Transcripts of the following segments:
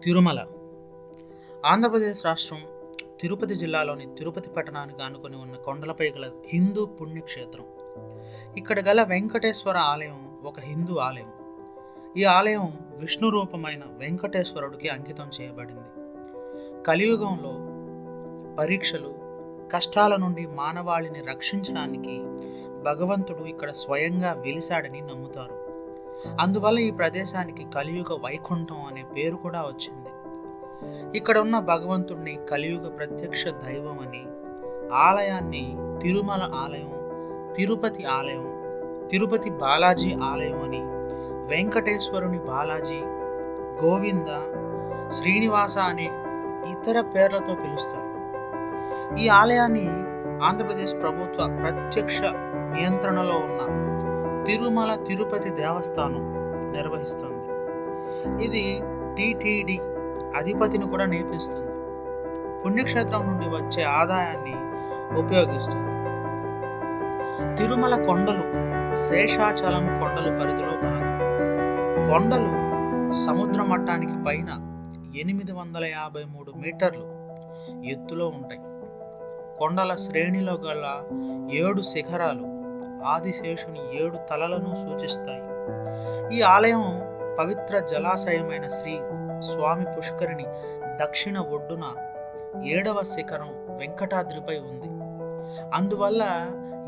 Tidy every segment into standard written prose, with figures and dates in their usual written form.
తిరుమల ఆంధ్రప్రదేశ్ రాష్ట్రం తిరుపతి జిల్లాలోని తిరుపతి పట్టణానికి ఆనుకొని ఉన్న కొండలపై గల హిందూ పుణ్యక్షేత్రం. ఇక్కడ గల వెంకటేశ్వర ఆలయం ఒక హిందూ ఆలయం. ఈ ఆలయం విష్ణు రూపమైన వెంకటేశ్వరుడికి అంకితం చేయబడింది. కలియుగంలో పరీక్షలు, కష్టాల నుండి మానవాళిని రక్షించడానికి భగవంతుడు ఇక్కడ స్వయంగా వెలిశాడని నమ్ముతారు. అందువల్ల ఈ ప్రదేశానికి కలియుగ వైకుంఠం అనే పేరు కూడా వచ్చింది. ఇక్కడ ఉన్న భగవంతుడిని కలియుగ ప్రత్యక్ష దైవం అని, ఆలయాన్ని తిరుమల ఆలయం, తిరుపతి ఆలయం, తిరుపతి బాలాజీ ఆలయం అని, వెంకటేశ్వరుని బాలాజీ, గోవింద, శ్రీనివాస అనే ఇతర పేర్లతో పిలుస్తారు. ఈ ఆలయాన్ని ఆంధ్రప్రదేశ్ ప్రభుత్వ ప్రత్యక్ష నియంత్రణలో ఉన్న తిరుమల తిరుపతి దేవస్థానం నిర్వహిస్తుంది. ఇది టిటిడి అధిపతిని కూడా నియమిస్తుంది. పుణ్యక్షేత్రం నుండి వచ్చే ఆదాయాన్ని ఉపయోగిస్తుంది. తిరుమల కొండలు శేషాచలం కొండల పరిధిలో భాగం. కొండలు సముద్ర మట్టానికి పైన 853 మీటర్లు ఎత్తులో ఉంటాయి. కొండల శ్రేణిలో గల 7 శిఖరాలు ఆదిశేషుని 7 తలలను సూచిస్తాయి. ఈ ఆలయం పవిత్ర జలాశయమైన శ్రీ స్వామి పుష్కరిణి దక్షిణ ఒడ్డున 7వ శిఖరం వెంకటాద్రిపై ఉంది. అందువల్ల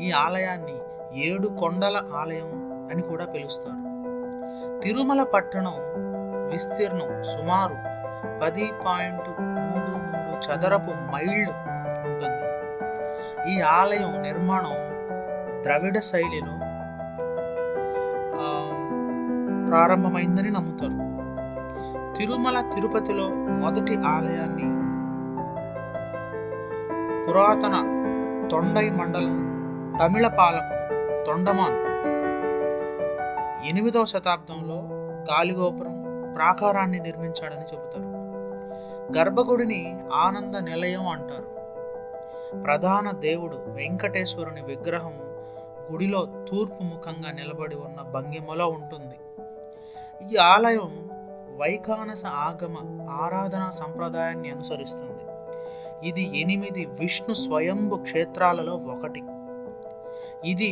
ఈ ఆలయాన్ని 7 కొండల ఆలయం అని కూడా పిలుస్తారు. తిరుమల పట్టణం విస్తీర్ణం సుమారు 10.33 చదరపు మైళ్ళు ఉంటుంది. ఈ ఆలయం నిర్మాణం ద్రవిడ శైలిలో ప్రారంభమైందని నమ్ముతారు. తిరుమల తిరుపతిలో మొదటి ఆలయాన్ని పురాతన తొండై మండలం తమిళ పాలకుడు తొండమాన్ 8వ శతాబ్దంలో గాలిగోపురం ప్రాకారాన్ని నిర్మించాడని చెబుతారు. గర్భగుడిని ఆనంద నిలయం అంటారు. ప్రధాన దేవుడు వెంకటేశ్వరుని విగ్రహం గుడిలో తూర్పు ముఖంగా నిలబడి ఉన్న భంగిమలో ఉంటుంది. ఈ ఆలయం వైఖానస ఆగమ ఆరాధనా సంప్రదాయాన్ని అనుసరిస్తుంది. ఇది 8 విష్ణు స్వయంభు క్షేత్రాలలో ఒకటి. ఇది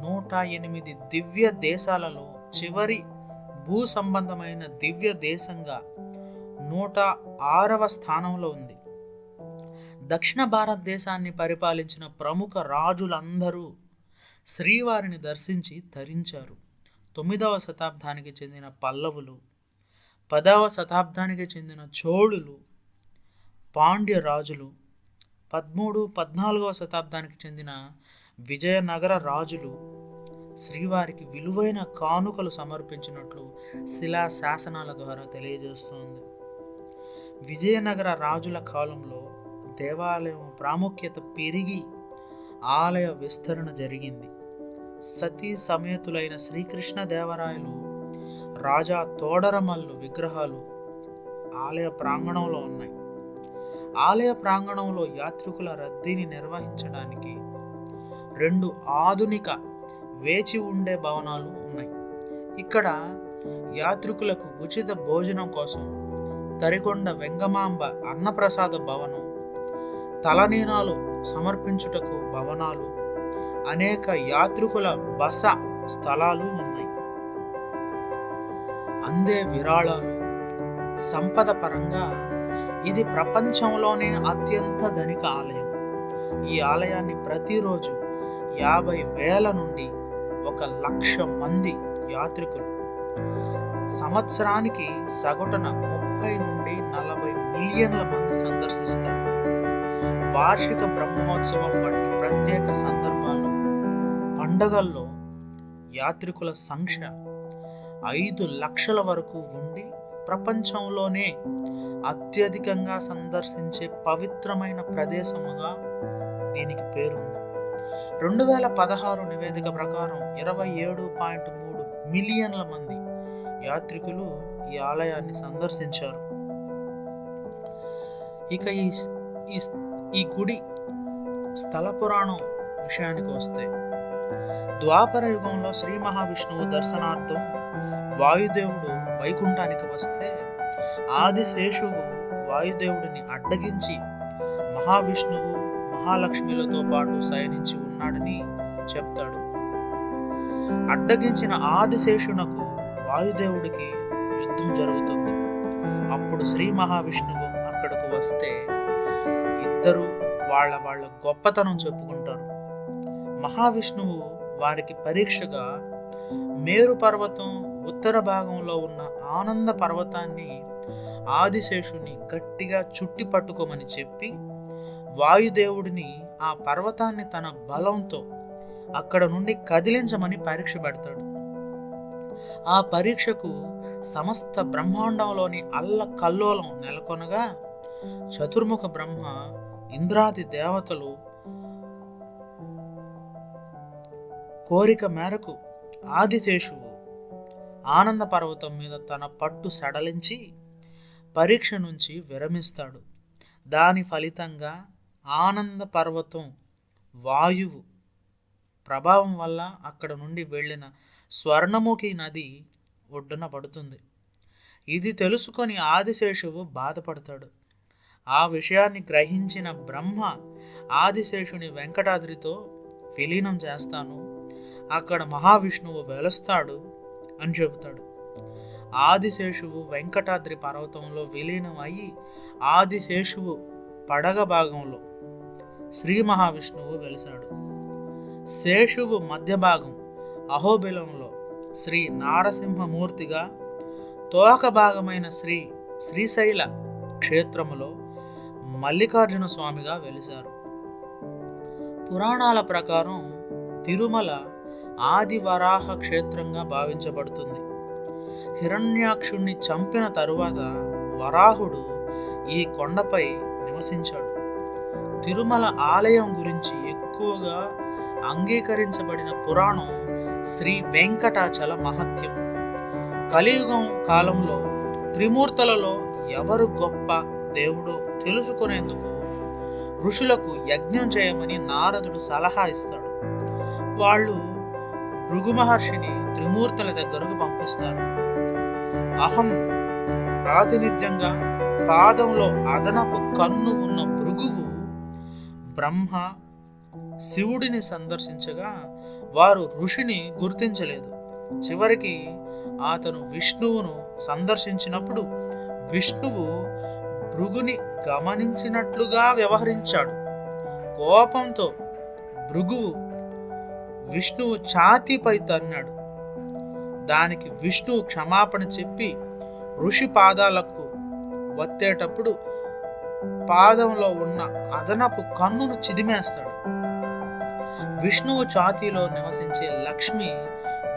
108 దివ్య దేశాలలో చివరి భూ సంబంధమైన దివ్య దేశంగా 106వ స్థానంలో ఉంది. దక్షిణ భారతదేశాన్ని పరిపాలించిన ప్రముఖ రాజులందరూ శ్రీవారిని దర్శించి తరించారు. 9వ శతాబ్దానికి చెందిన పల్లవులు, 10వ శతాబ్దానికి చెందిన చోళులు, పాండ్య రాజులు, 13, 14వ శతాబ్దానికి చెందిన విజయనగర రాజులు శ్రీవారికి విలువైన కానుకలు సమర్పించినట్లు శిలా శాసనాల ద్వారా తెలియజేస్తోంది. విజయనగర రాజుల కాలంలో దేవాలయం ప్రాముఖ్యత పెరిగి ఆలయ విస్తరణ జరిగింది. సతీ సమేతులైన శ్రీకృష్ణ దేవరాయలు, రాజా తోడరమల్లు విగ్రహాలు ఆలయ ప్రాంగణంలో ఉన్నాయి. ఆలయ ప్రాంగణంలో యాత్రికుల రద్దీని నిర్వహించడానికి 2 ఆధునిక వేచి ఉండే భవనాలు ఉన్నాయి. ఇక్కడ యాత్రికులకు ఉచిత భోజనం కోసం తరికొండ వెంగమాంబ అన్నప్రసాద భవనం, తలనీనాలు సమర్పించుటకు భవనాలు, అనేక యాత్రికుల బస స్థలాలు ఉన్నాయి. అందే విరాళాలు. సంపద పరంగా ఇది ప్రపంచంలోనే అత్యంత ధనిక ఆలయం. ఈ ఆలయాన్ని ప్రతిరోజు 50,000 నుండి 1,00,000 మంది యాత్రికులు, సంవత్సరానికి సగటున 30 నుండి 40 మిలియన్ల మంది సందర్శిస్తారు. వార్షిక బ్రహ్మోత్సవం వంటి ప్రత్యేక సందర్భాల్లో, పండగల్లో యాత్రికుల సంఖ్య 5 లక్షల వరకు ఉండి ప్రపంచంలోనే అత్యధికంగా సందర్శించే పవిత్రమైన ప్రదేశముగా దీనికి పేరుంది. 2016 నివేదిక ప్రకారం 27.3 మిలియన్ల మంది యాత్రికులు ఈ ఆలయాన్ని సందర్శించారు. ఇక ఈ గుడి స్థల పురాణం విషయానికి వస్తే, ద్వాపర యుగంలో శ్రీ మహావిష్ణువు దర్శనార్థం వాయుదేవుడు వైకుంఠానికి వస్తే ఆదిశేషువు వాయుదేవుడిని అడ్డగించి మహావిష్ణువు మహాలక్ష్మిలతో పాటు శయనించి ఉన్నాడని చెప్తాడు. అడ్డగించిన ఆదిశేషునకు వాయుదేవుడికి యుద్ధం జరుగుతుంది. అప్పుడు శ్రీ మహావిష్ణువు అక్కడకు వస్తే ఇద్దరు వాళ్ళ గొప్పతనం చెప్పుకుంటారు. మహావిష్ణువు వారికి పరీక్షగా మేరు పర్వతం ఉత్తర భాగంలో ఉన్న ఆనంద పర్వతాన్ని ఆదిశేషుని గట్టిగా చుట్టి పట్టుకోమని చెప్పి వాయుదేవుడిని ఆ పర్వతాన్ని తన బలంతో అక్కడ నుండి కదిలించమని పరీక్ష పెడతాడు. ఆ పరీక్షకు సమస్త బ్రహ్మాండంలోని అల్లకల్లోలం నెలకొనగా చతుర్ముఖ బ్రహ్మ ఇంద్రాది దేవతలు కోరిక మేరకు ఆదిశేషువు ఆనంద పర్వతం మీద తన పట్టు సడలించి పరీక్ష నుంచి విరమిస్తాడు. దాని ఫలితంగా ఆనంద పర్వతం వాయువు ప్రభావం వల్ల అక్కడ నుండి వెళ్ళిన స్వర్ణముఖి నది ఒడ్డున పడుతుంది. ఇది తెలుసుకొని ఆదిశేషువు బాధపడతాడు. ఆ విషయాన్ని గ్రహించిన బ్రహ్మ ఆదిశేషుని వెంకటాద్రితో విలీనం చేస్తాను, అక్కడ మహావిష్ణువు వెలుస్తాడు అని చెబుతాడు. ఆదిశేషువు వెంకటాద్రి పర్వతంలో విలీనం అయ్యి ఆదిశేషువు పడగ భాగంలో శ్రీ మహావిష్ణువు వెలిశాడు. శేషువు మధ్య భాగం అహోబిలంలో శ్రీ నారసింహమూర్తిగా, తోక భాగమైన శ్రీశైల క్షేత్రములో మల్లికార్జున స్వామిగా వెలిశారు. పురాణాల ప్రకారం తిరుమల ఆదివరాహ క్షేత్రంగా భావించబడుతుంది. హిరణ్యాక్షుణ్ణి చంపిన తరువాత వరాహుడు ఈ కొండపై నివసించాడు. తిరుమల ఆలయం గురించి ఎక్కువగా అంగీకరించబడిన పురాణం శ్రీ వెంకటాచల మహత్యం. కలియుగం కాలంలో త్రిమూర్తులలో ఎవరు గొప్ప దేవుడో తెలుసుకునేందుకు ఋషులకు యజ్ఞం చేయమని నారదుడు సలహా ఇస్తాడు. వాళ్ళు భృగు మహర్షిని త్రిమూర్తుల దగ్గరకు పంపిస్తారు. అహం ప్రాతినిధ్యంగా పాదంలో అదనపు కన్ను ఉన్న భృగువు బ్రహ్మ శివుడిని సందర్శించగా వారు ఋషిని గుర్తించలేదు. చివరికి అతను విష్ణువును సందర్శించినప్పుడు విష్ణువు భృగుని గమనించినట్లుగా వ్యవహరించాడు. కోపంతో భృగువు విష్ణువు ఛాతీపై తన్నాడు. దానికి విష్ణువు క్షమాపణ చెప్పి ఋషి పాదాలకు వత్తేటప్పుడు పాదంలో ఉన్న అదనపు కన్నును చిదిమేస్తాడు. విష్ణువు ఛాతీలో నివసించే లక్ష్మి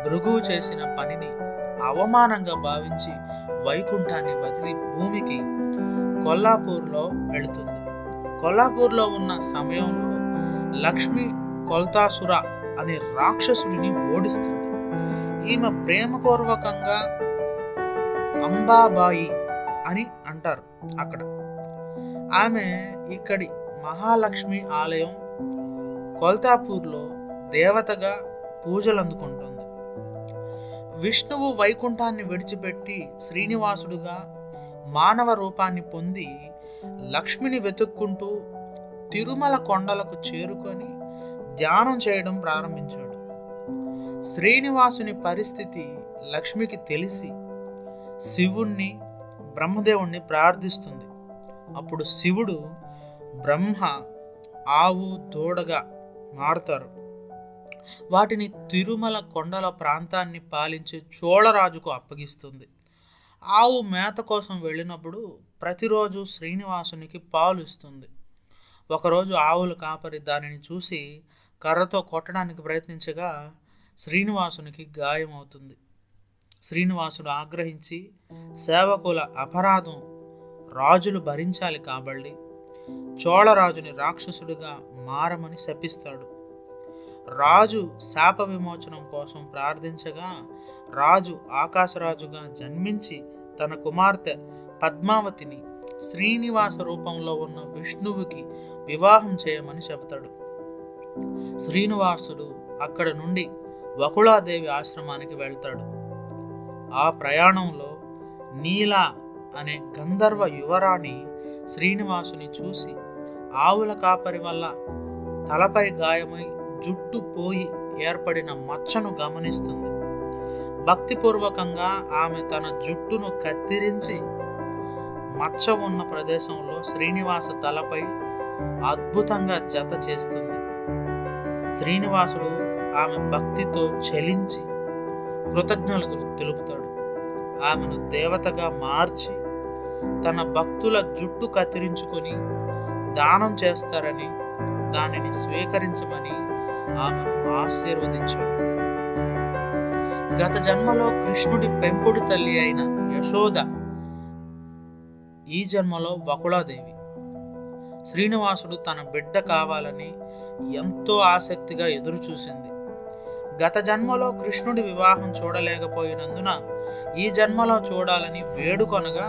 భృగువు చేసిన పనిని అవమానంగా భావించి వైకుంఠాన్ని వదిలి భూమికి కొల్లాపూర్లో వెళుతుంది. కొల్లాపూర్లో ఉన్న సమయంలో లక్ష్మి కొల్తాసుర అనే రాక్షసుడిని ఓడిస్తుంది. ఈమె ప్రేమపూర్వకంగా అంబాబాయి అని అంటారు అక్కడ. ఆమె ఇక్కడి మహాలక్ష్మి ఆలయం కొల్తాపూర్లో దేవతగా పూజలు అందుకుంటుంది. విష్ణువు వైకుంఠాన్ని విడిచిపెట్టి శ్రీనివాసుడుగా మానవ రూపాన్ని పొంది లక్ష్మిని వెతుక్కుంటూ తిరుమల కొండలకు చేరుకొని ధ్యానం చేయడం ప్రారంభించాడు. శ్రీనివాసుని పరిస్థితి లక్ష్మికి తెలిసి శివుణ్ణి బ్రహ్మదేవుణ్ణి ప్రార్థిస్తుంది. అప్పుడు శివుడు బ్రహ్మ ఆవు దూడగా మారుతారు. వాటిని తిరుమల కొండల ప్రాంతాన్ని పాలించే చోళరాజుకు అప్పగిస్తుంది. ఆవు మేత కోసం వెళ్ళినప్పుడు ప్రతిరోజు శ్రీనివాసునికి పాలు ఇస్తుంది. ఒకరోజు ఆవుల కాపరి దానిని చూసి కర్రతో కొట్టడానికి ప్రయత్నించగా శ్రీనివాసునికి గాయమవుతుంది. శ్రీనివాసుడు ఆగ్రహించి సేవకుల అపరాధం రాజులు భరించాలి కాబట్టి చోళరాజుని రాక్షసుడిగా మారమని శపిస్తాడు. రాజు శాప విమోచనం కోసం ప్రార్థించగా రాజు ఆకాశరాజుగా జన్మించి తన కుమార్తె పద్మావతిని శ్రీనివాస రూపంలో ఉన్న విష్ణువుకి వివాహం చేయమని చెబుతాడు. శ్రీనివాసుడు అక్కడ నుండి వకుళాదేవి ఆశ్రమానికి వెళ్తాడు. ఆ ప్రయాణంలో నీల అనే గంధర్వ యువరాణి శ్రీనివాసుని చూసి ఆవుల కాపరి వల్ల తలపై గాయమై జుట్టు పోయి ఏర్పడిన మచ్చను గమనిస్తుంది. భక్తిపూర్వకంగా ఆమె తన జుట్టును కత్తిరించి మచ్చ ఉన్న ప్రదేశంలో శ్రీనివాస తలపై అద్భుతంగా జత చేస్తుంది. శ్రీనివాసుడు ఆమె భక్తితో చలించి కృతజ్ఞతలు తెలుపుతాడు. ఆమెను దేవతగా మార్చి తన భక్తుల జుట్టు కత్తిరించుకొని దానం చేస్తారని, దానిని స్వీకరించమని ఆమెను ఆశీర్వదించాడు. గత జన్మలో కృష్ణుడి పెంపుడు తల్లి అయిన యశోద ఈ జన్మలో వకుళాదేవి. శ్రీనివాసుడు తన బిడ్డ కావాలని ఎంతో ఆసక్తిగా ఎదురు చూసింది. గత జన్మలో కృష్ణుడి వివాహం చూడలేకపోయినందున ఈ జన్మలో చూడాలని వేడుకొనగా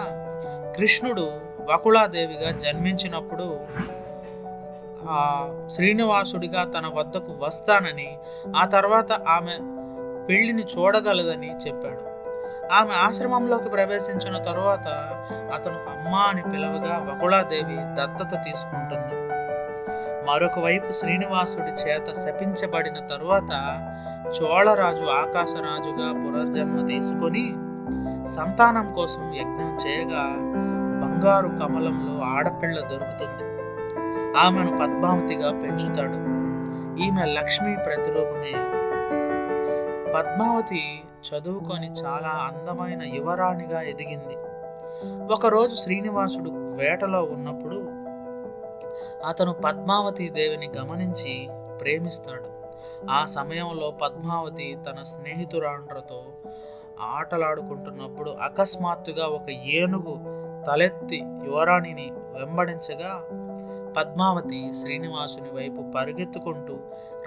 కృష్ణుడు వకుళాదేవిగా జన్మించినప్పుడు శ్రీనివాసుడిగా తన వద్దకు వస్తానని, ఆ తర్వాత ఆమె పెళ్లిని చూడగలదని చెప్పాడు. ఆమె ఆశ్రమంలోకి ప్రవేశించిన తరువాత అతను అమ్మా అని పిలవగా వకుళాదేవి దత్తత తీసుకుంటుంది. మరొక వైపు శ్రీనివాసుడి చేత శపించబడిన తరువాత చోళరాజు ఆకాశరాజుగా పునర్జన్మ తీసుకొని సంతానం కోసం యజ్ఞం చేయగా బంగారు కమలంలో ఆడపిల్ల దొరుకుతుంది. ఆమెను పద్మావతిగా పెంచుతాడు. ఈమె లక్ష్మీ ప్రతిరూపమే. పద్మావతి చదువుకొని చాలా అందమైన యువరాణిగా ఎదిగింది. ఒకరోజు శ్రీనివాసుడు వేటలో ఉన్నప్పుడు అతను పద్మావతి దేవిని గమనించి ప్రేమిస్తాడు. ఆ సమయంలో పద్మావతి తన స్నేహితురాండ్రతో ఆటలాడుకుంటున్నప్పుడు అకస్మాత్తుగా ఒక ఏనుగు తలెత్తి యువరాణిని వెంబడించగా పద్మావతి శ్రీనివాసుని వైపు పరిగెత్తుకుంటూ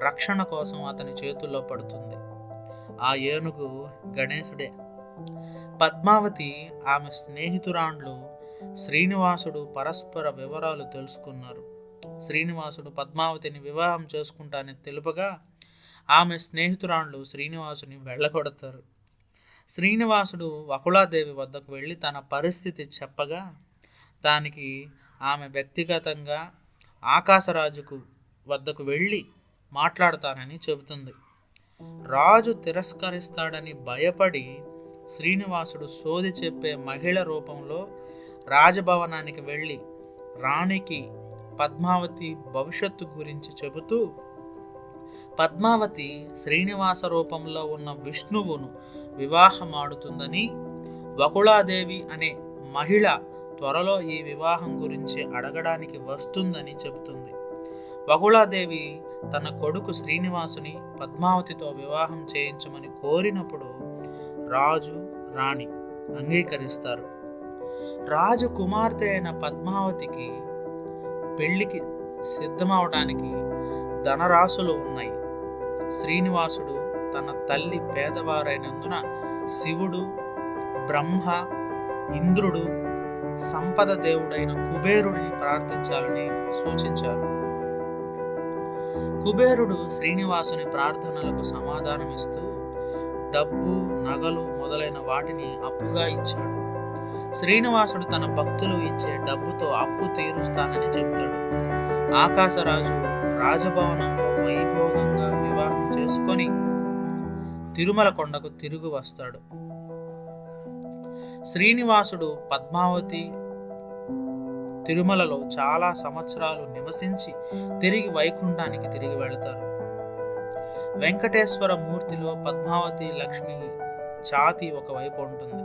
రక్షణ కోసం అతని చేతుల్లో పడుతుంది. ఆ ఏనుగు గణేశుడే. పద్మావతి ఆమె స్నేహితురాండ్లు శ్రీనివాసుడు పరస్పర వివరాలు తెలుసుకున్నారు. శ్రీనివాసుడు పద్మావతిని వివాహం చేసుకుంటానని తెలుపగా ఆమె స్నేహితురాండ్లు శ్రీనివాసుని వెళ్ళగొడతారు. శ్రీనివాసుడు వకుళాదేవి వద్దకు వెళ్ళి తన పరిస్థితి చెప్పగా దానికి ఆమె వ్యక్తిగతంగా ఆకాశరాజుకు వద్దకు వెళ్ళి మాట్లాడతానని చెబుతుంది. రాజు తిరస్కరిస్తాడని భయపడి శ్రీనివాసుడు సోది చెప్పే మహిళ రూపంలో రాజభవనానికి వెళ్ళి రాణికి పద్మావతి భవిష్యత్తు గురించి చెబుతూ పద్మావతి శ్రీనివాస రూపంలో ఉన్న విష్ణువును వివాహమాడుతుందని, వకుళాదేవి అనే మహిళ త్వరలో ఈ వివాహం గురించి అడగడానికి వస్తుందని చెబుతుంది. వకుళాదేవి తన కొడుకు శ్రీనివాసుని పద్మావతితో వివాహం చేయించమని కోరినప్పుడు రాజు రాణి అంగీకరిస్తారు. రాజు కుమార్తె అయిన పద్మావతికి పెళ్లికి సిద్ధమవడానికి ధనరాశులు ఉన్నాయి. శ్రీనివాసుడు తన తల్లి పేదవారైనందున శివుడు, బ్రహ్మ, ఇంద్రుడు, సంపద దేవుడైన కుబేరుడిని ప్రార్థించాలని సూచించారు. కుబేరుడు శ్రీనివాసుని ప్రార్థనలకు సమాధానమిస్తూ డబ్బు, నగలు మొదలైన వాటిని అప్పుగా ఇచ్చాడు. శ్రీనివాసుడు తన భక్తులు ఇచ్చే డబ్బుతో అప్పు తీరుస్తానని చెబుతాడు. ఆకాశరాజు రాజభవనంలో వైభోగంగా వివాహం చేసుకొని తిరుమల కొండకు తిరిగి వస్తాడు. శ్రీనివాసుడు పద్మావతి తిరుమలలో చాలా సంవత్సరాలు నివసించి తిరిగి వైకుంఠానికి తిరిగి వెళతారు. వెంకటేశ్వర మూర్తిలో పద్మావతి లక్ష్మి ఛాతి ఒకవైపు ఉంటుంది.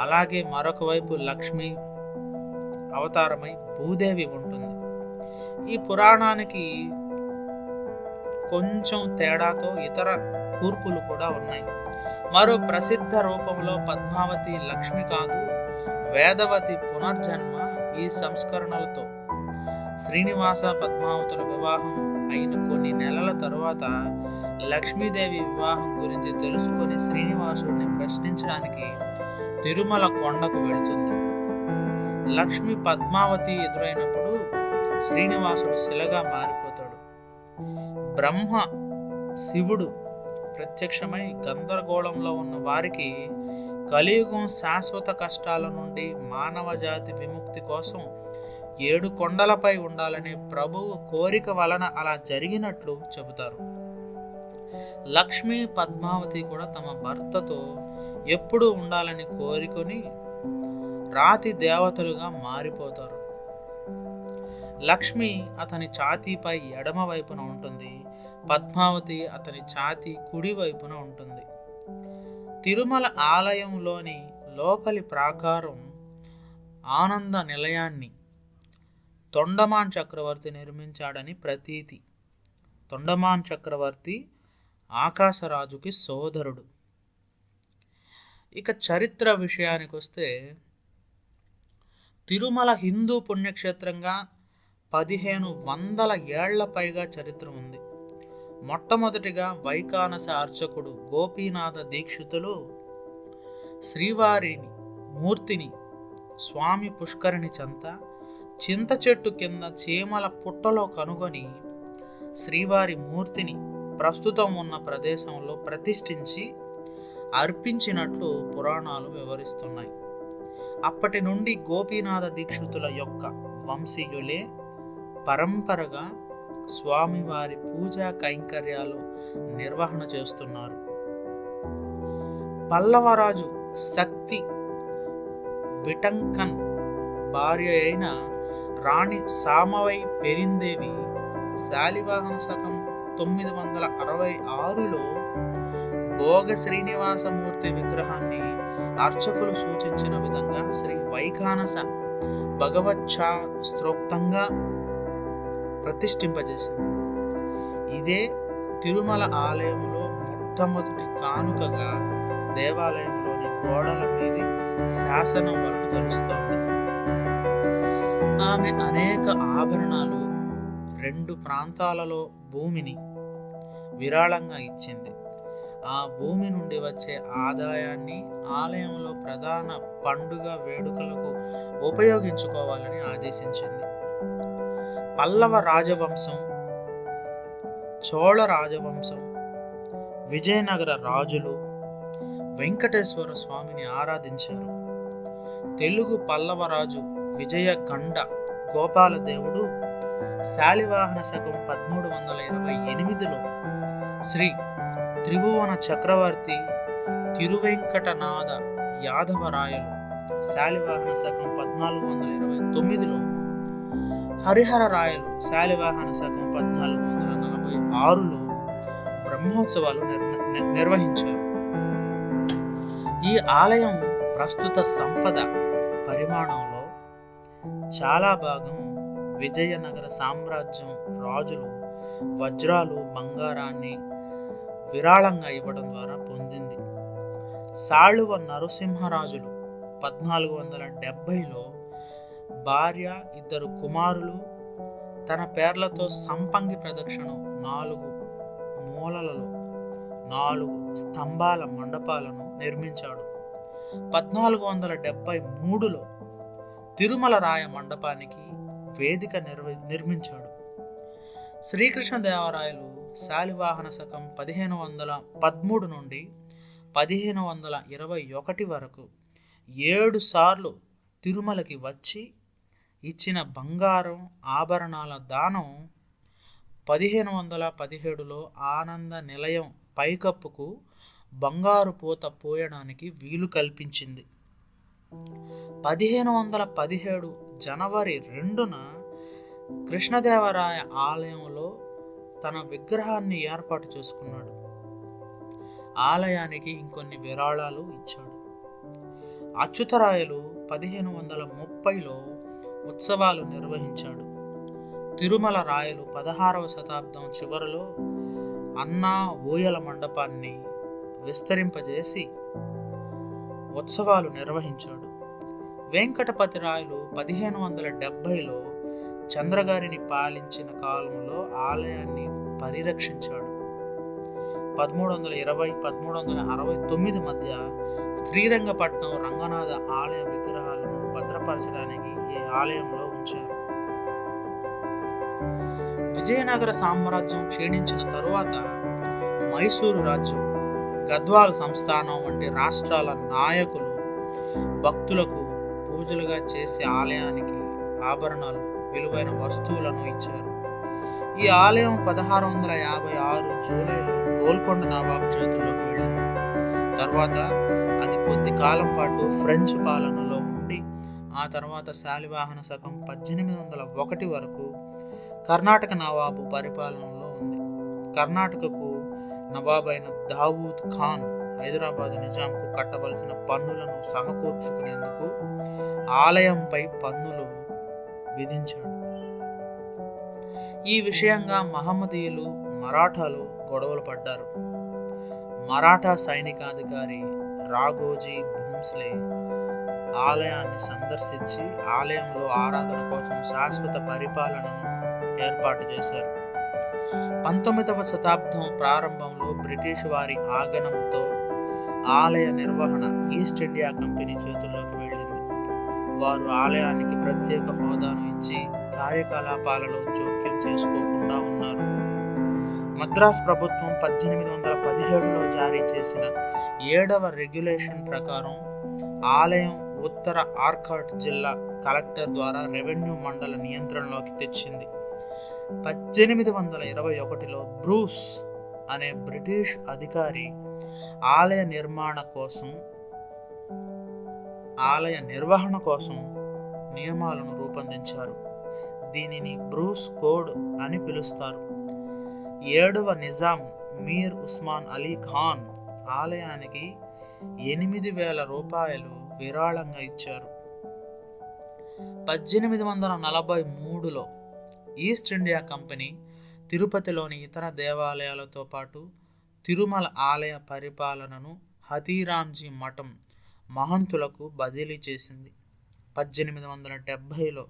అలాగే మరొక వైపు లక్ష్మి అవతారమై భూదేవి ఉంటుంది. ఈ పురాణానికి కొంచెం తేడాతో ఇతర కూర్పులు కూడా ఉన్నాయి. మరో ప్రసిద్ధ రూపంలో పద్మావతి లక్ష్మి కాదు, వేదవతి పునర్జన్మ. ఈ సంస్కరణలతో శ్రీనివాస పద్మావతుల వివాహం అయిన కొన్ని నెలల తరువాత లక్ష్మీదేవి వివాహం గురించి తెలుసుకొని శ్రీనివాసుడిని ప్రశ్నించడానికి తిరుమల కొండకు వెళుతుంది. లక్ష్మి పద్మావతి ఎదురైనప్పుడు శ్రీనివాసుడు శిలగా మారిపోతాడు. బ్రహ్మ, శివుడు ప్రత్యక్షమై గందరగోళంలో ఉన్న వారికి కలియుగం శాశ్వత కష్టాల నుండి మానవ జాతి విముక్తి కోసం 7 కొండలపై ఉండాలనే ప్రభువు కోరిక వలన అలా జరిగినట్లు చెబుతారు. లక్ష్మి, పద్మావతి కూడా తమ భర్తతో ఎప్పుడూ ఉండాలని కోరుకొని రాతి దేవతలుగా మారిపోతారు. లక్ష్మి అతని ఛాతీపై ఎడమ వైపున ఉంటుంది, పద్మావతి అతని ఛాతీ కుడి వైపున ఉంటుంది. తిరుమల ఆలయంలోని లోపలి ప్రాకారం ఆనంద నిలయాన్ని తొండమాన్ చక్రవర్తి నిర్మించాడని ప్రతీతి. తొండమాన్ చక్రవర్తి ఆకాశరాజుకి సోదరుడు. ఇక చరిత్ర విషయానికి వస్తే, తిరుమల హిందూ పుణ్యక్షేత్రంగా 1500 ఏళ్ల పైగా చరిత్ర ఉంది. మొట్టమొదటిగా వైకానస అర్చకుడు గోపీనాథ దీక్షితులు శ్రీవారిని మూర్తిని స్వామి పుష్కరిణి చెంత చింత చెట్టు కింద చీమల పుట్టలో కనుగొని శ్రీవారి మూర్తిని ప్రస్తుతం ఉన్న ప్రదేశంలో ప్రతిష్ఠించి అర్పించినట్లు పురాణాలు వివరిస్తున్నాయి. అప్పటి నుండి గోపీనాథ దీక్షితుల యొక్క వంశీయులే పరంపరగా స్వామివారి పూజా కైంకర్యాలు నిర్వహణ చేస్తున్నారు. పల్లవరాజు శక్తి విటంకన్ భార్య అయిన రాణి సామవై పెరిందేవి శాలివాహన శకం 966లో భోగ శ్రీనివాసమూర్తి విగ్రహాన్ని అర్చకులు సూచించిన విధంగా శ్రీ వైఖానస భగవచ్ఛాస్త్రోక్తంగా ప్రతిష్ఠింపజేసింది. ఇదే తిరుమల ఆలయంలో మొట్టమొదటి కానుకగా దేవాలయంలోని గోడల మీది శాసనం వలన తెలుస్తోంది. ఆమె అనేక ఆభరణాలు 2 ప్రాంతాలలో భూమిని విరాళంగా ఇచ్చింది. ఆ భూమి నుండి వచ్చే ఆదాయాన్ని ఆలయంలో ప్రధాన పండుగ వేడుకలకు ఉపయోగించుకోవాలని ఆదేశించింది. పల్లవ రాజవంశం, చోళ రాజవంశం, విజయనగర రాజులు వెంకటేశ్వర స్వామిని ఆరాధించారు. తెలుగు పల్లవరాజు విజయగండ గోపాలదేవుడు శాలివాహన శకం 1328లో శ్రీ త్రిభువన చక్రవర్తి తిరువెంకటనాథ యాదవరాయలు శాలివాహన శకం 1429లో హరిహర రాయలు శాలివాహన శకం 1446లో బ్రహ్మోత్సవాలు నిర్వహించారు. ఈ ఆలయం ప్రస్తుత సంపద పరిమాణంలో చాలా భాగం విజయనగర సామ్రాజ్యం రాజులు వజ్రాలు, బంగారాన్ని విరాళంగా ఇవ్వడం ద్వారా పొందింది. సాళువ నరసింహరాజులు 1470లో భార్య, 2 కుమారులు తన పేర్లతో సంపంగి ప్రదక్షిణం 4 మూలలలో 4 స్తంభాల మండపాలను నిర్మించాడు. 1473లో తిరుమల రాయ మండపానికి వేదిక నిర్మించాడు. శ్రీకృష్ణదేవరాయలు శాలివాహన శకం 1513 నుండి 1521 వరకు 7 సార్లు తిరుమలకి వచ్చి ఇచ్చిన బంగారం ఆభరణాల దానం 1517లో ఆనంద నిలయం పైకప్పుకు బంగారు పూత పోయడానికి వీలు కల్పించింది. 1517 జనవరి 2న కృష్ణదేవరాయ ఆలయంలో తన విగ్రహాన్ని ఏర్పాటు చేసుకున్నాడు. ఆలయానికి ఇంకొన్ని విరాళాలు ఇచ్చాడు. అచ్యుతరాయలు 1530లో ఉత్సవాలు నిర్వహించాడు. తిరుమల రాయలు 16వ శతాబ్దం చివరిలో అన్నా ఊయల మండపాన్ని విస్తరింపజేసి ఉత్సవాలు నిర్వహించాడు. వెంకటపతి రాయలు 1570లో చంద్రగారిని పాలించిన కాలంలో ఆలయాన్ని పరిరక్షించాడు. 1320-1369 మధ్య శ్రీరంగపట్నం రంగనాథ ఆలయ విగ్రహాలను భద్రపరచడానికి ఈ ఆలయంలో ఉంచారు. విజయనగర సామ్రాజ్యం క్షీణించిన తరువాత మైసూరు రాజ్యం, గద్వాల్ సంస్థానం వంటి రాష్ట్రాల నాయకులు భక్తులకు పూజలుగా చేసి ఆలయానికి ఆభరణాలు, విలువైన వస్తువులను ఇచ్చారు. ఈ ఆలయం 1656 జూలైలో గోల్కొండ నవాబు చేతుల్లోకి వెళ్ళింది. తర్వాత అది కొద్ది కాలం పాటు ఫ్రెంచ్ పాలనలో ఉండి ఆ తర్వాత శాలివాహన శకం 1801 వరకు కర్ణాటక నవాబు పరిపాలనలో ఉంది. కర్ణాటకకు నవాబైన దావూద్ ఖాన్ హైదరాబాద్ నిజాంకు కట్టవలసిన పన్నులను సమకూర్చుకునేందుకు ఆలయంపై పన్నులు విధించాడు. ఈ విషయంగా మహమ్మదీయులు, మరాఠాలు గొడవలు పడ్డారు. మరాఠా సైనికాధికారి రాఘోజీ భోంస్లే ఆలయాన్ని సందర్శించి ఆలయంలో ఆరాధన కోసం శాశ్వత పరిపాలనను ఏర్పాటు చేశారు. 19వ శతాబ్దం ప్రారంభంలో బ్రిటిష్ వారి ఆగమనంతో ఆలయ నిర్వహణ ఈస్ట్ ఇండియా కంపెనీ చేతుల్లోకి వెళ్ళింది. వారు ఆలయానికి ప్రత్యేక హోదాను ఇచ్చి కార్యకలాపాలలో జోక్యం చేసుకోకుండా ఉన్నారు. మద్రాస్ ప్రభుత్వం 1817లో జారీ చేసిన 7వ రెగ్యులేషన్ ప్రకారం ఆలయం ఉత్తర ఆర్కాట్ జిల్లా కలెక్టర్ ద్వారా రెవెన్యూ మండల నియంత్రణలోకి తెచ్చింది. 1821లో బ్రూస్ అనే బ్రిటిష్ అధికారి ఆలయ నిర్వహణ కోసం నియమాలను రూపొందించారు. దీనిని బ్రూస్ కోడ్ అని పిలుస్తారు. 7వ నిజాం మీర్ ఉస్మాన్ అలీ ఖాన్ ఆలయానికి 8,000 రూపాయలు విరాళంగా ఇచ్చారు. 1843లో ఈస్ట్ ఇండియా కంపెనీ తిరుపతిలోని ఇతర దేవాలయాలతో పాటు తిరుమల ఆలయ పరిపాలనను హతీరాంజీ మఠం మహంతులకు బదిలీ చేసింది. 1870లో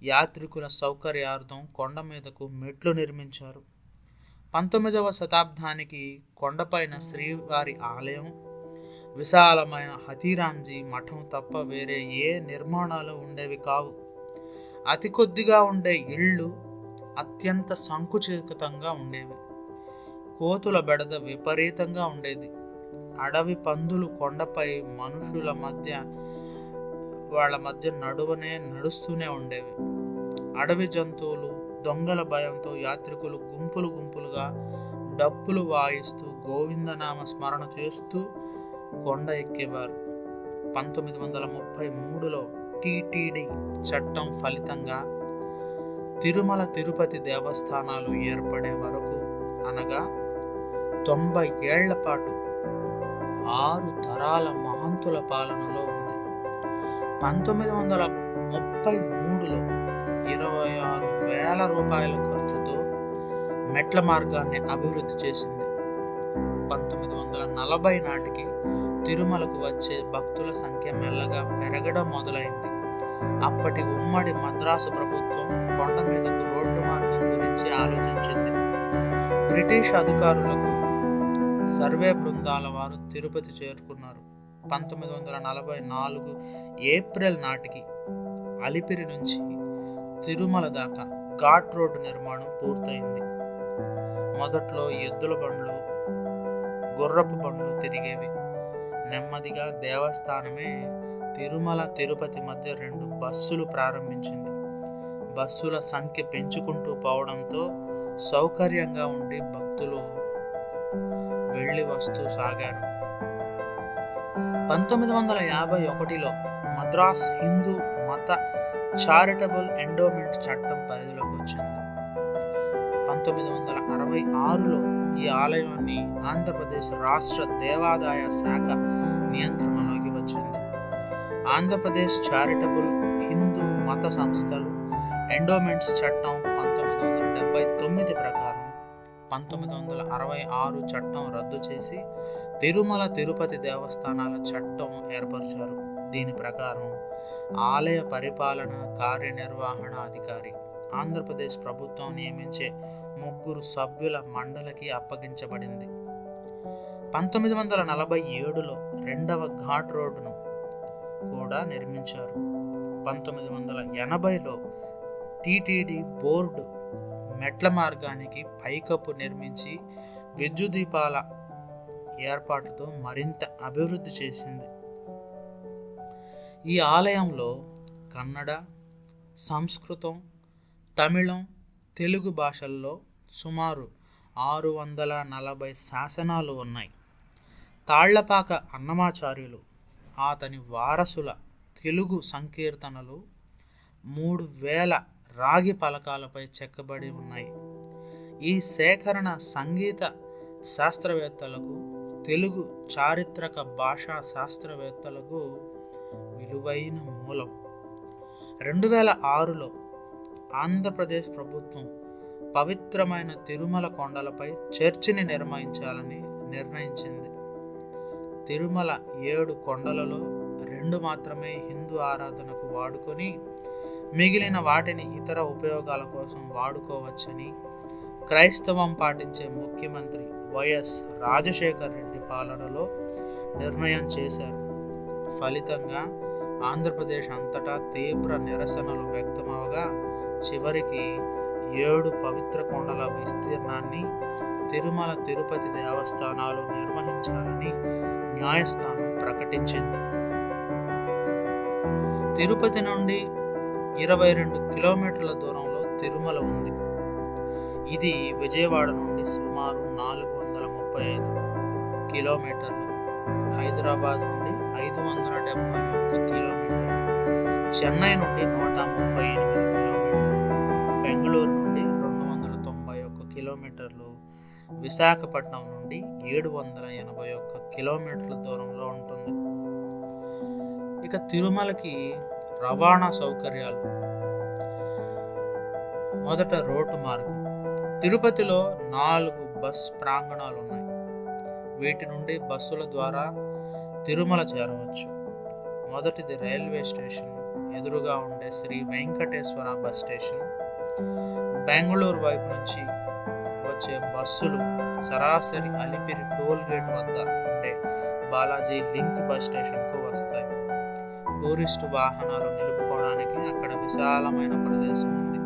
యాత్రికుల సౌకర్యార్థం కొండ మీదకు మెట్లు నిర్మించారు. 19వ శతాబ్దానికి కొండపైన శ్రీవారి ఆలయం, విశాలమైన హతీరాంజీ మఠం తప్ప వేరే ఏ నిర్మాణాలు ఉండేవి కావు. అతి కొద్దిగా ఉండే ఇళ్ళు అత్యంత సంకుచితంగా ఉండేవి. కోతుల బెడద విపరీతంగా ఉండేది. అడవి పందులు కొండపై వాళ్ళ మధ్య నడుస్తూనే ఉండేవి. అడవి జంతువులు, దొంగల భయంతో యాత్రికులు గుంపులుగా డప్పులు వాయిస్తూ గోవిందనామ స్మరణ చేస్తూ కొండ ఎక్కేవారు. 1933లో టిటిడి చట్టం ఫలితంగా తిరుమల తిరుపతి దేవస్థానాలు ఏర్పడే వరకు, అనగా 90 ఏళ్ల పాటు 6 తరాల మహంతుల పాలనలో ఉంది. 1933లో 26,000 రూపాయల ఖర్చుతో మెట్ల మార్గాన్ని అభివృద్ధి చేసింది. 1940 నాటికి తిరుమలకు వచ్చే భక్తుల సంఖ్య మెల్లగా పెరగడం మొదలైంది. అప్పటి ఉమ్మడి మద్రాసు ప్రభుత్వం కొండ మీదకు రోడ్డు మార్గం గురించి ఆలోచించింది. బ్రిటిష్ అధికారులకు సర్వే బృందాల వారు తిరుపతి చేరుకున్నారు. 1944 ఏప్రిల్ నాటికి అలిపిరి నుంచి తిరుమల దాకా ఘాట్ రోడ్డు నిర్మాణం పూర్తయింది. మొదట్లో ఎద్దుల బండ్లు, గుర్రపు బండ్లు తిరిగేవి. నెమ్మదిగా దేవస్థానమే తిరుమల తిరుపతి మధ్య 2 బస్సులు ప్రారంభించింది. బస్సుల సంఖ్య పెంచుకుంటూ పోవడంతో సౌకర్యంగా ఉండి భక్తులు వెళ్ళి వస్తూ సాగారు. 1951లో మద్రాస్ హిందూ మత చారిటబుల్ ఎండోమెంట్ చట్టం పరిధిలోకి వచ్చింది. 1966లో ఈ ఆలయాన్ని ఆంధ్రప్రదేశ్ రాష్ట్ర దేవాదాయ శాఖ నియంత్రణలోకి వచ్చింది. ఆంధ్రప్రదేశ్ చారిటబుల్ హిందూ మత సంస్థలు ఎండోమెంట్స్ చట్టం 1979 ప్రకారం 1966 చట్టం రద్దు చేసి తిరుమల తిరుపతి దేవస్థానాల చట్టం ఏర్పరిచారు. దీని ప్రకారం ఆలయ పరిపాలన కార్యనిర్వహణ అధికారి ఆంధ్రప్రదేశ్ ప్రభుత్వం నియమించే 3 సభ్యుల మండలికి అప్పగించబడింది. 1947లో 2వ ఘాట్ రోడ్డును కూడా నిర్మించారు. 1980లో టిటిడి బోర్డు మెట్ల మార్గానికి పైకప్పు నిర్మించి విద్యుత్ దీపాల ఏర్పాటుతో మరింత అభివృద్ధి చేసింది. ఈ ఆలయంలో కన్నడ, సంస్కృతం, తమిళం, తెలుగు భాషల్లో సుమారు 640 శాసనాలు ఉన్నాయి. తాళ్లపాక అన్నమాచార్యులు, అతని వారసుల తెలుగు సంకీర్తనలు 3000 రాగి పలకాలపై చెక్కబడి ఉన్నాయి. ఈ సేకరణ సంగీత శాస్త్రవేత్తలకు, తెలుగు చారిత్రక భాషా శాస్త్రవేత్తలకు విలువైన మూలం. 2006లో ఆంధ్రప్రదేశ్ ప్రభుత్వం పవిత్రమైన తిరుమల కొండలపై చర్చిని నిర్మించాలని నిర్ణయించింది. తిరుమల 7 కొండలలో 2 మాత్రమే హిందూ ఆరాధనకు వాడుకొని మిగిలిన వాటిని ఇతర ఉపయోగాల కోసం వాడుకోవచ్చని క్రైస్తవం పాటించే ముఖ్యమంత్రి వైఎస్ రాజశేఖర్ రెడ్డి పాలనలో నిర్ణయం చేశారు. ఫలితంగా ఆంధ్రప్రదేశ్ అంతటా తీవ్ర నిరసనలు వ్యక్తమవగా చివరికి 7 పవిత్ర కొండల విస్తీర్ణాన్ని తిరుమల తిరుపతి దేవస్థానాలు నిర్వహించాలని న్యాయస్థానం ప్రకటించింది. తిరుపతి నుండి 22 కిలోమీటర్ల దూరంలో తిరుమల ఉంది. ఇది విజయవాడ నుండి సుమారు 435 కిలోమీటర్లు, హైదరాబాద్ నుండి 571 కిలోమీటర్లు, చెన్నై నుండి 138 కిలోమీటర్లు, బెంగళూరు నుండి 291 కిలోమీటర్లు, విశాఖపట్నం నుండి 781 కిలోమీటర్ల దూరంలో ఉంటుంది. ఇక తిరుమలకి రవాణా సౌకర్యాలు. మొదట రోడ్డు మార్గం. తిరుపతిలో 4 బస్ ప్రాంగణాలు ఉన్నాయి. వీటి నుండి బస్సుల ద్వారా తిరుమల చేరవచ్చు. మొదటిది రైల్వే స్టేషన్ ఎదురుగా ఉండే శ్రీ వెంకటేశ్వర బస్ స్టేషన్. బెంగళూరు వైపు నుంచి వచ్చే బస్సులు సరాసరి అలిపిరి టోల్ గేట్ వద్ద ఉండే బాలాజీ లింక్ బస్ స్టేషన్కు వస్తాయి. టూరిస్టు వాహనాలు నిలుపుకోవడానికి అక్కడ విశాలమైన ప్రదేశం ఉంది.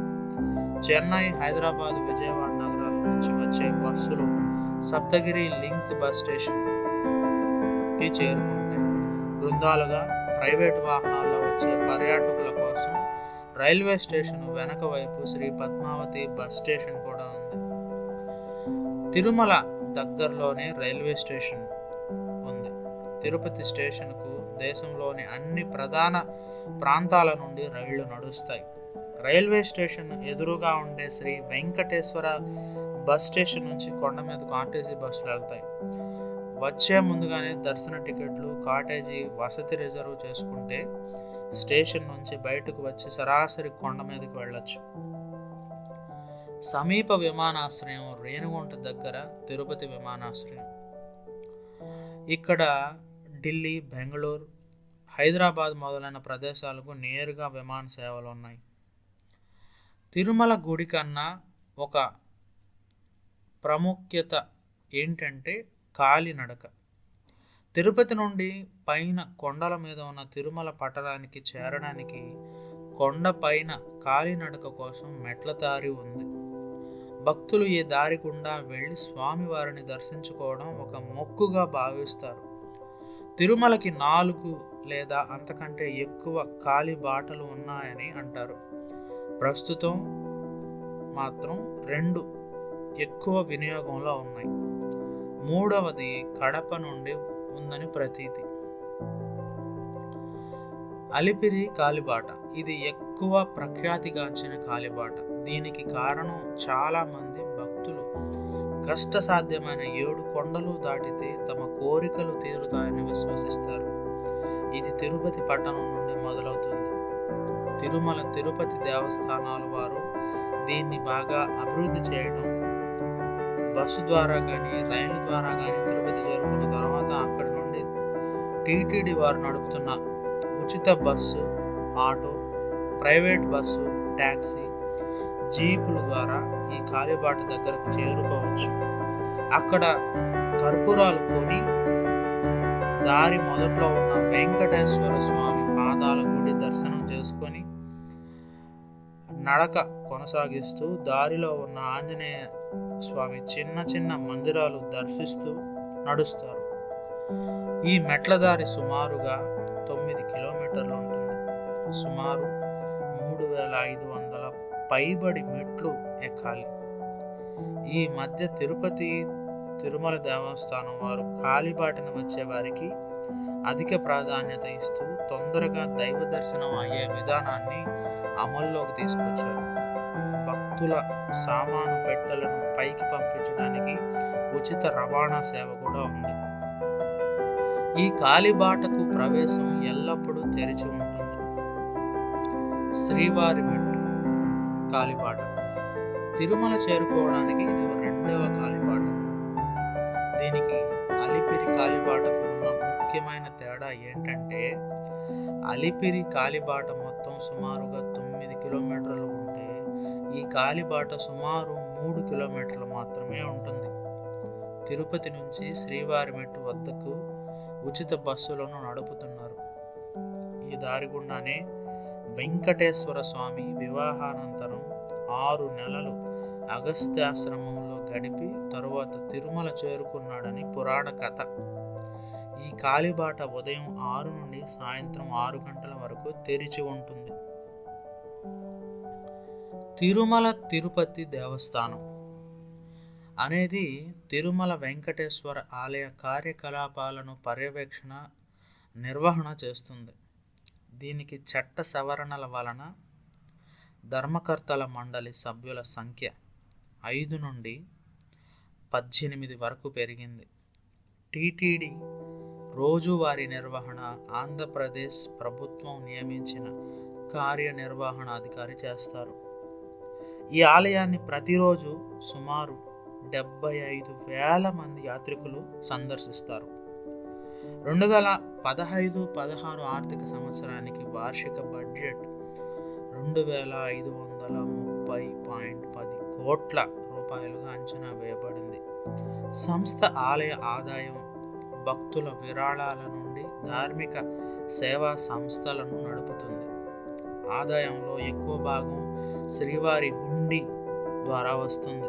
చెన్నై, హైదరాబాద్, విజయవాడ నగరాల నుంచి వచ్చే బస్సులు సప్తగిరి లింక్ బస్ స్టేషన్కి చేరుకుంటాయి. బృందాలుగా ప్రైవేటు వాహనాల్లో వచ్చే పర్యాటకుల కోసం రైల్వే స్టేషన్ వెనక వైపు శ్రీ పద్మావతి బస్ స్టేషన్ కూడా ఉంది. తిరుమల దగ్గరలోనే రైల్వే స్టేషన్ ఉంది. తిరుపతి స్టేషన్కు దేశంలోని అన్ని ప్రధాన ప్రాంతాల నుండి రైళ్లు నడుస్తాయి. రైల్వే స్టేషన్ ఎదురుగా ఉండే శ్రీ వెంకటేశ్వర బస్ స్టేషన్ నుంచి కొండ మీదకు ఆర్టీసీ బస్సులు వెళ్తాయి. వచ్చే ముందుగానే దర్శన టికెట్లు, కాటేజీ వసతి రిజర్వ్ చేసుకుంటే స్టేషన్ నుంచి బయటకు వచ్చి సరాసరి కొండ మీదకి వెళ్ళొచ్చు. సమీప విమానాశ్రయం రేణిగుంట దగ్గర తిరుపతి విమానాశ్రయం. ఇక్కడ ఢిల్లీ, బెంగళూరు, హైదరాబాద్ మొదలైన ప్రదేశాలకు నేరుగా విమాన సేవలు ఉన్నాయి. తిరుమల గుడి కన్నా ఒక ప్రాముఖ్యత ఏంటంటే కాలినడక. తిరుపతి నుండి పైన కొండల మీద ఉన్న తిరుమల పట్టణానికి చేరడానికి కొండ పైన కాలినడక కోసం మెట్ల దారి ఉంది. భక్తులు ఈ దారి గుండా వెళ్ళి స్వామివారిని దర్శించుకోవడం ఒక మొక్కుగా భావిస్తారు. తిరుమలకి 4 లేదా అంతకంటే ఎక్కువ కాలి బాటలు ఉన్నాయని అంటారు. ప్రస్తుతం మాత్రం 2 ఎక్కువ వినియోగంలో ఉన్నాయి. 3వది కడప నుండి ఉందని ప్రతీతి. అలిపిరి కాలిబాట. ఇది ఎక్కువ ప్రఖ్యాతిగాంచిన కాలిబాట. దీనికి కారణం చాలా మంది భక్తులు కష్టసాధ్యమైన 7 కొండలు దాటితే తమ కోరికలు తీరుతాయని విశ్వసిస్తారు. ఇది తిరుపతి పట్టణం నుండి మొదలవుతుంది. తిరుమల తిరుపతి దేవస్థానాల వారు దీన్ని బాగా అభివృద్ధి చేయడం, బస్సు ద్వారా కానీ రైలు ద్వారా కానీ తిరుపతి చేరుకున్న తర్వాత అక్కడి నుండి టీటీడీ వారు నడుపుతున్న ఉచిత bus, auto, private bus, taxi, జీపుల ద్వారా ఈ కాలిబాట దగ్గరకు చేరుకోవచ్చు. అక్కడ కర్పూరాలు కొని దారి మొదట్లో ఉన్న వెంకటేశ్వర స్వామి పాదాల గుడి దర్శనం చేసుకొని నడక కొనసాగిస్తూ దారిలో ఉన్న ఆంజనేయ స్వామి చిన్న చిన్న మందిరాలు దర్శిస్తూ నడుస్తారు. ఈ మెట్ల దారి సుమారుగా 9 కిలోమీటర్లు ఉంటుంది. సుమారు 3500 పైబడి మెట్లు ఎక్కాలి. ఈ మధ్య తిరుపతి తిరుమల దేవస్థానం వారు కాలిబాటన వచ్చే వారికి అధిక ప్రాధాన్యత ఇస్తూ తొందరగా దైవ దర్శనం అయ్యే విధానాన్ని అమల్లోకి తీసుకొచ్చారు. భక్తుల సామాను పెట్టెలను పైకి పంపించడానికి ఉచిత రవాణా సేవ కూడా ఉంది. ఈ కాలిబాటకు ప్రవేశం ఎల్లప్పుడూ తెరిచి ఉంటుంది. శ్రీవారి మెట్టు కాలిబాట తిరుమల చేరుకోవడానికి ఇది రెండవ కాలిబాట. దీనికి అలిపిరి కాలిబాటకు ఉన్న ముఖ్యమైన తేడా ఏంటంటే, అలిపిరి కాలిబాట మొత్తం సుమారుగా 9 కిలోమీటర్లు ఉంటే ఈ కాలిబాట సుమారు 3 కిలోమీటర్లు మాత్రమే ఉంటుంది. తిరుపతి నుంచి శ్రీవారి మెట్టు వద్దకు ఉచిత బస్సులను నడుపుతున్నారు. ఈ దారి గుండానే వెంకటేశ్వర స్వామి వివాహానంతరం 6 నెలలు అగస్త్యాశ్రమంలో గడిపి తరువాత తిరుమల చేరుకున్నాడని పురాణ కథ. ఈ కాలిబాట ఉదయం 6 నుండి సాయంత్రం 6 గంటల వరకు తెరిచి ఉంటుంది. తిరుమల తిరుపతి దేవస్థానం అనేది తిరుమల వెంకటేశ్వర ఆలయ కార్యకలాపాలను పర్యవేక్షణ నిర్వహణ చేస్తుంది. దీనికి చట్ట సవరణల వలన ధర్మకర్తల మండలి సభ్యుల సంఖ్య 5 నుండి 18 వరకు పెరిగింది. టీటీడీ రోజువారీ నిర్వహణ ఆంధ్రప్రదేశ్ ప్రభుత్వం నియమించిన కార్యనిర్వహణాధికారి చేస్తారు. ఈ ఆలయాన్ని ప్రతిరోజు సుమారు 75,000 మంది యాత్రికులు సందర్శిస్తారు. 2015-16 ఆర్థిక సంవత్సరానికి వార్షిక బడ్జెట్ 2,530.10 కోట్ల రూపాయలుగా అంచనా వేయబడింది. సంస్థ ఆలయ ఆదాయం భక్తుల విరాళాల నుండి ధార్మిక సేవా సంస్థలను నడుపుతుంది. ఆదాయంలో ఎక్కువ భాగం శ్రీవారి హుండీ ద్వారా వస్తుంది.